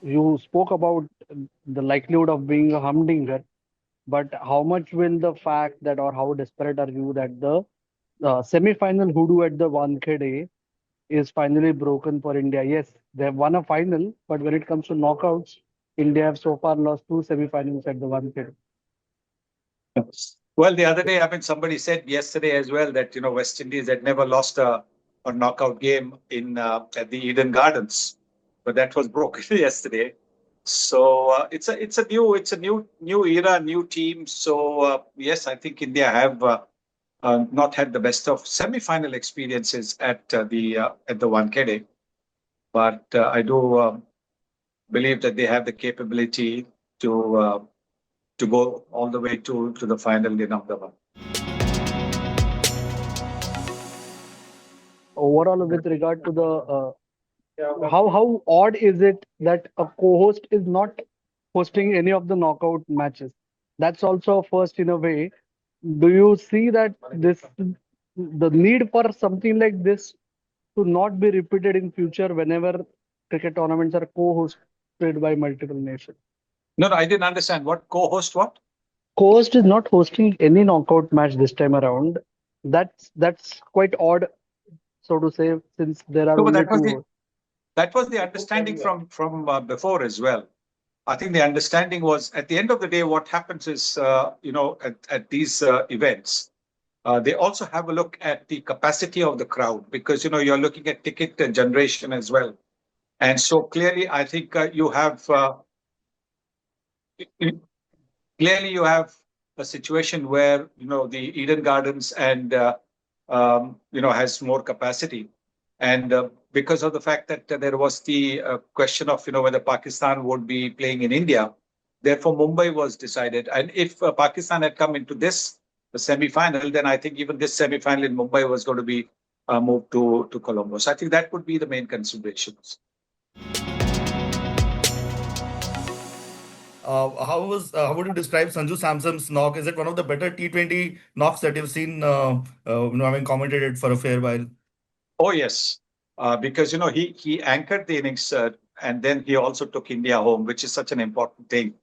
you spoke about the likelihood of being a humdinger, but how much will the fact that, or how desperate are you that the semi-final hoodoo at the Wankhede is finally broken for India? Yes, they have won a final, but when it comes to knockouts, India have so far lost two semi-finals at the Wankhede. Well, the other day, I mean, somebody said yesterday as well that West Indies had never lost a knockout game in at the Eden Gardens, but that was broken yesterday. So it's a new era, new team. So yes, I think India have not had the best of semi-final experiences at the Wankhede, but I do believe that they have the capability to uh, to go all the way to the final in Ahmedabad. Overall, with regard to the how odd is it that a co-host is not hosting any of the knockout matches? That's also a first in a way. Do you see that this the need for something like this to not be repeated in future whenever cricket tournaments are co-hosted by multiple nations? No, no, I didn't understand. What co-host what? Co-host is not hosting any knockout match this time around. That's quite odd, so to say, since there are No, but only that was two the hosts. that was the understanding from before as well. I think the understanding was at the end of the day, what happens is, at these events, they also have a look at the capacity of the crowd because you're looking at ticket generation as well. And so clearly, I think you have a situation where the Eden Gardens and has more capacity, and because of the fact that there was the question of whether Pakistan would be playing in India, therefore Mumbai was decided. And if Pakistan had come into this semi-final, then I think even this semi-final in Mumbai was going to be moved to Colombo. So I think that would be the main considerations. How would you describe Sanju Samson's knock? Is it one of the better T20 knocks that you've seen? Having commented it for a fair while. Oh yes, because he anchored the innings and then he also took India home, which is such an important thing.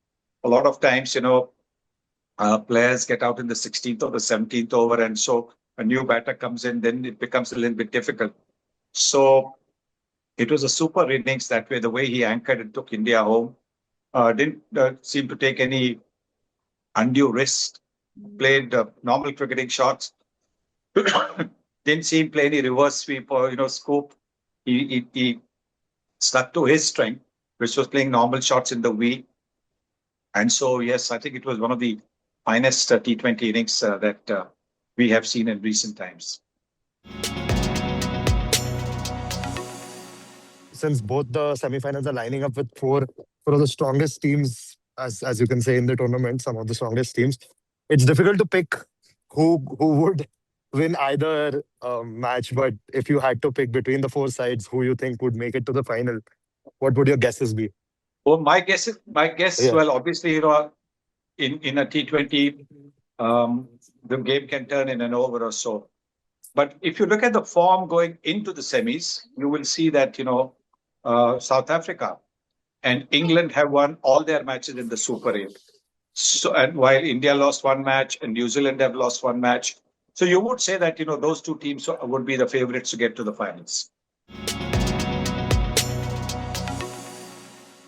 A lot of times, players get out in the 16th or the 17th over, and so a new batter comes in, then it becomes a little bit difficult. So it was a super innings that way. The way he anchored and took India home didn't seem to take any undue risk. Played normal cricketing shots. Didn't see him play any reverse sweep or scoop. He stuck to his strength, which was playing normal shots in the V. And so yes, I think it was one of the finest T20 innings that we have seen in recent times. Since both the semifinals are lining up with four of the strongest teams, as you can say in the tournament, some of the strongest teams, it's difficult to pick who would win either match. But if you had to pick between the four sides, who you think would make it to the final, what would your guesses be? Well, my guess. Yeah. Well, obviously, in a T20, the game can turn in an over or so. But if you look at the form going into the semis, you will see that South Africa and England have won all their matches in the Super 8. So, and while India lost one match and New Zealand have lost one match, so you would say that those two teams would be the favorites to get to the finals.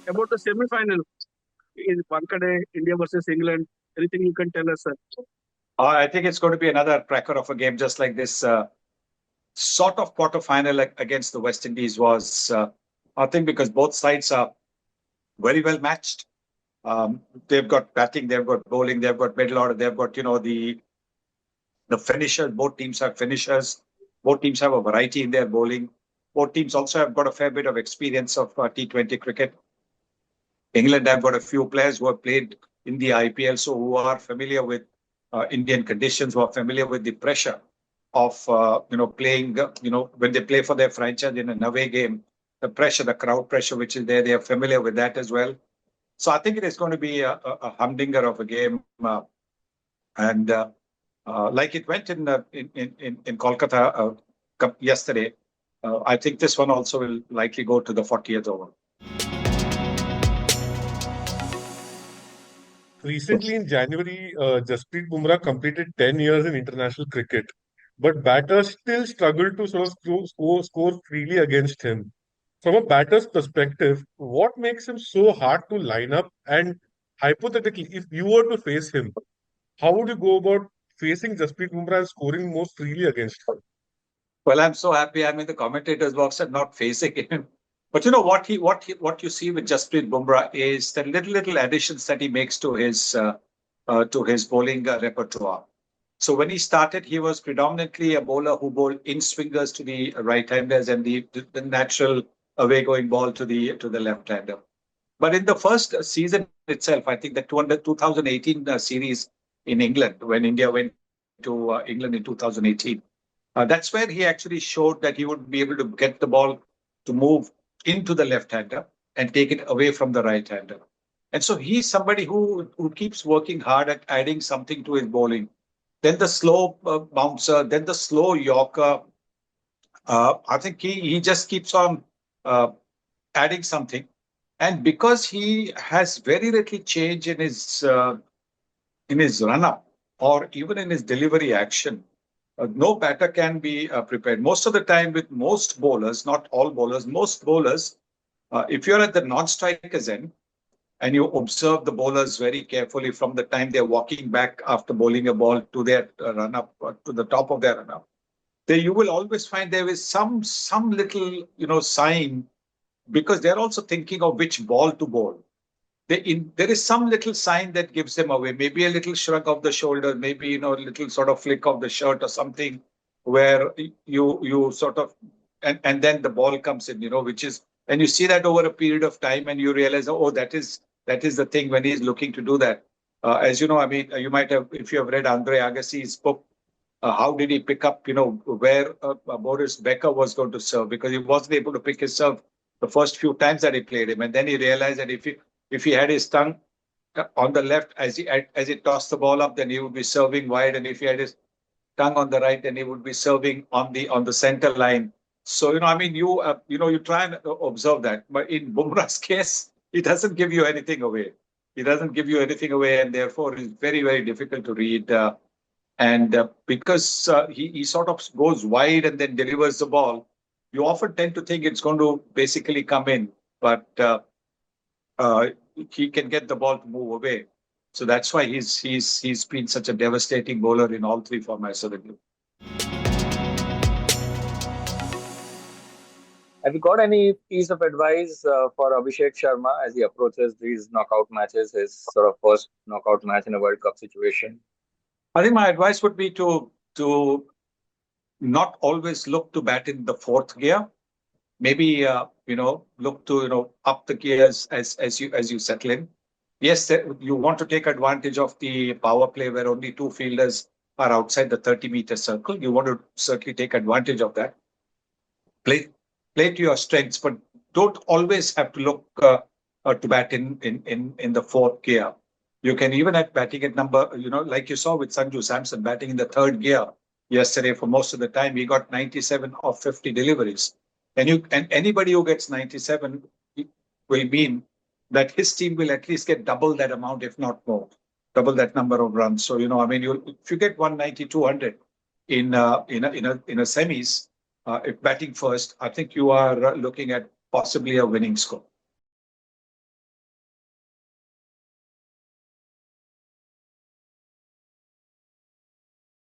About the semi-final in Wankhede, India versus England. Anything you can tell us, sir? I think it's going to be another cracker of a game, just like this sort of quarter-final against the West Indies was. I think because both sides are very well matched. They've got batting, they've got bowling, they've got middle order, they've got the finishers. Both teams have finishers. Both teams have a variety in their bowling. Both teams also have got a fair bit of experience of T20 cricket. England have got a few players who have played in the IPL, so who are familiar with Indian conditions, who are familiar with the pressure of playing. When they play for their franchise in an away game, the pressure, the crowd pressure, which is there, they are familiar with that as well. So I think it is going to be a humdinger of a game, and like it went in Kolkata yesterday, I think this one also will likely go to the 40th over. recently in January, Jasprit Bumrah completed 10 years in international cricket, but batters still struggle to sort of score freely against him. From a batter's perspective, what makes him so hard to line up? And hypothetically, if you were to face him, how would you go about facing Jasprit Bumrah and scoring more freely against him? Well, I'm so happy I'm in the commentators box and not facing him. But you know what you see with Jasprit Bumrah is the little additions that he makes to his bowling repertoire. So when he started, he was predominantly a bowler who bowled in swingers to the right-handers and the natural away-going ball to the left-hander. But in the first season itself, I think the 2018 series in England, when India went to England in 2018, that's where he actually showed that he would be able to get the ball to move into the left-hander and take it away from the right-hander. And so he's somebody who keeps working hard at adding something to his bowling. Then the slow bouncer, then the slow Yorker. I think he just keeps on adding something. And because he has very little change in his run-up or even in his delivery action, no batter can be prepared. Most of the time with most bowlers, not all bowlers, most bowlers, if you're at the non-strikers end and you observe the bowlers very carefully from the time they're walking back after bowling a ball to their run-up, to the top of their run-up, there you will always find there is some little, sign, because they're also thinking of which ball to bowl. There is some little sign that gives them away. Maybe a little shrug of the shoulder, maybe a little sort of flick of the shirt or something, where you sort of and then the ball comes in, which is, and you see that over a period of time, and you realize, oh, that is the thing when he's looking to do that. As you know, I mean, you might have, if you have read Andre Agassi's book, how did he pick up, where Boris Becker was going to serve, because he wasn't able to pick his serve the first few times that he played him, and then he realized that if he had his tongue on the left as he tossed the ball up, then he would be serving wide, and if he had his tongue on the right, then he would be serving on the center line. So I mean, you try and observe that, but in Bumrah's case, he doesn't give you anything away. He doesn't give you anything away, and therefore it's very, very difficult to read. And because he sort of goes wide and then delivers the ball, you often tend to think it's going to basically come in, but he can get the ball to move away. So that's why he's been such a devastating bowler in all three formats of the game. Have you got any piece of advice for Abhishek Sharma as he approaches these knockout matches, his sort of first knockout match in a World Cup situation? I think my advice would be to not always look to bat in the fourth gear. Maybe look to up the gears as you settle in. Yes, you want to take advantage of the power play where only two fielders are outside the 30-meter circle. You want to certainly take advantage of that. Play to your strengths, but don't always have to look to bat in the fourth gear. You can even at batting at number, like you saw with Sanju Samson batting in the third gear yesterday for most of the time. He got 97 of 50 deliveries. And anybody who gets 97 will mean that his team will at least get double that amount, if not more, double that number of runs. So I mean, if you get 190, 200 in a semis, if batting first, I think you are looking at possibly a winning score.